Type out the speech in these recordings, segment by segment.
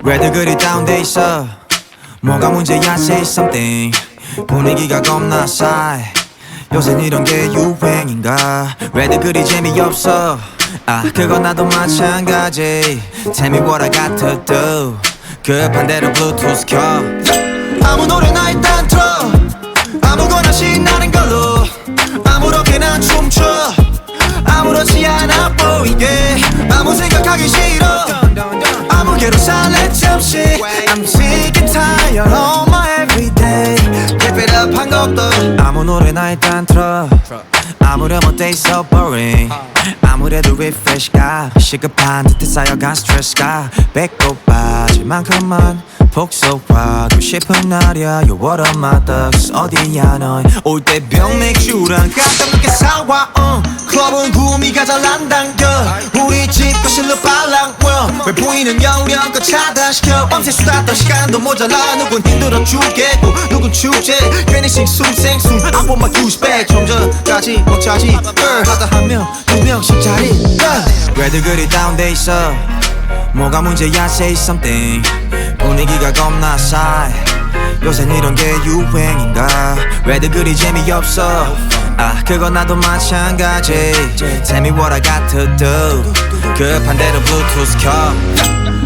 왜들 그리 다운돼 있어 뭐가 문제야 say something 분위기가 겁나 싸해 요샌 이런 게 유행인가 왜들 그리 재미없어 아 그건 나도 마찬가지 Tell me what I got to do 급한 대로 블루투스 켜 아무 노래나 일단 틀어 아무거나 신나는 걸로 아무렇게나 춤춰 아무렇지 않아 보이게 아무 생각하기 싫어 아무개로 살래 잠시 I'm sick and tired of my everyday Keep it up 한 것도 아무 노래나 일단 틀어 아무렴 어때 so boring 아무래도 refresh가 시급한 듯해 쌓여간 스트레스가 배꼽 빠질 만큼만 폭소하고 싶은 날이야 You what up my thugs 어디야 넌 올 때 병맥주랑 깜짝 늦게 사와 클럽은 구미가 잘 안 당겨 우리 집 거실로 빨랑워 왜 보이는 영령껏 차단시켜 밤새 수다 떨 시간도 모자라 누군 힘들어 죽겠고 누군 축제 괜히 싱숭생숭 I want my douche back 좀 전까지 못 차지 하다 한 명 두 명씩 자리 왜들 그리 다운돼 있어 뭐가 문제야 say something 분위기가 겁나 싸해 요샌 이런 게 유행인가 왜들 그리 재미없어 아 그건 나도 마찬가지 Tell me what I got to do 급한 대로 블루투스 켜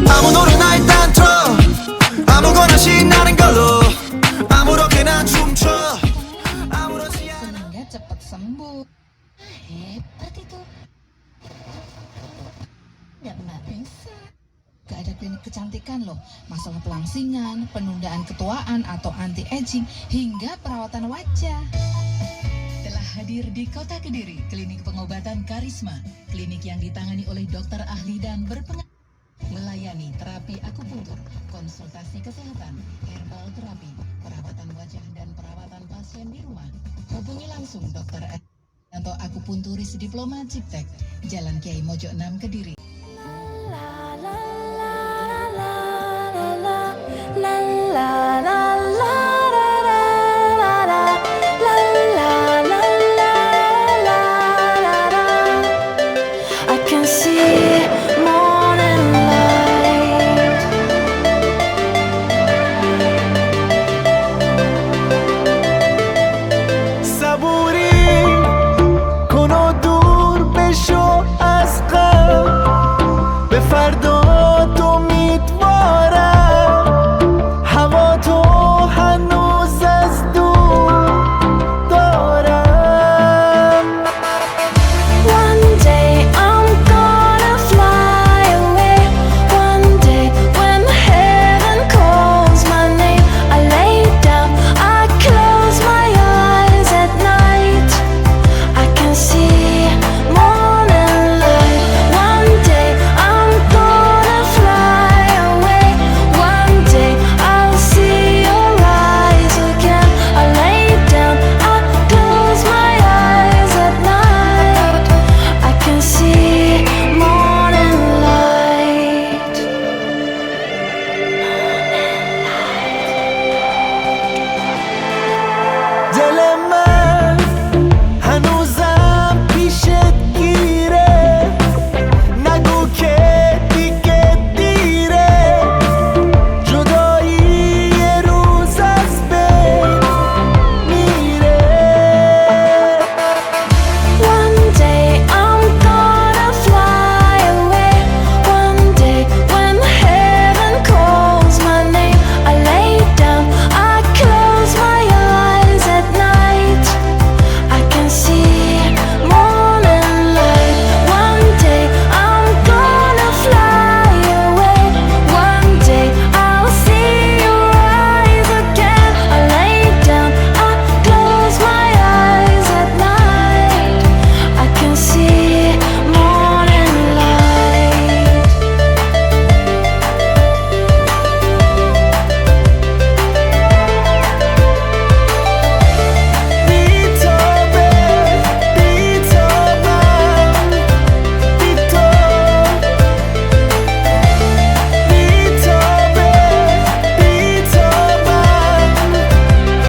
아무 노래나 일단 틀어 아무거나 신나는 걸로 아무렇게나 춤춰 아무렇지 않아 Semoga cepat sembuh. Hebat itu. Ya benar bisa. Gak ada klinik kecantikan loh. Masalah pelangsingan, penundaan ketuaan atau anti-aging hingga perawatan wajah. Telah hadir di Kota Kediri, klinik pengobatan Karisma, klinik yang ditangani oleh dokter ahli dan berpengalaman melayani terapi akupunktur, konsultasi kesehatan, herbal terapi, perawatan wajah dan perawatan pasien di rumah. Hubungi langsung dokter atau akupunturis diploma Ciptek, Jalan Kiai Mojo 6 Kediri.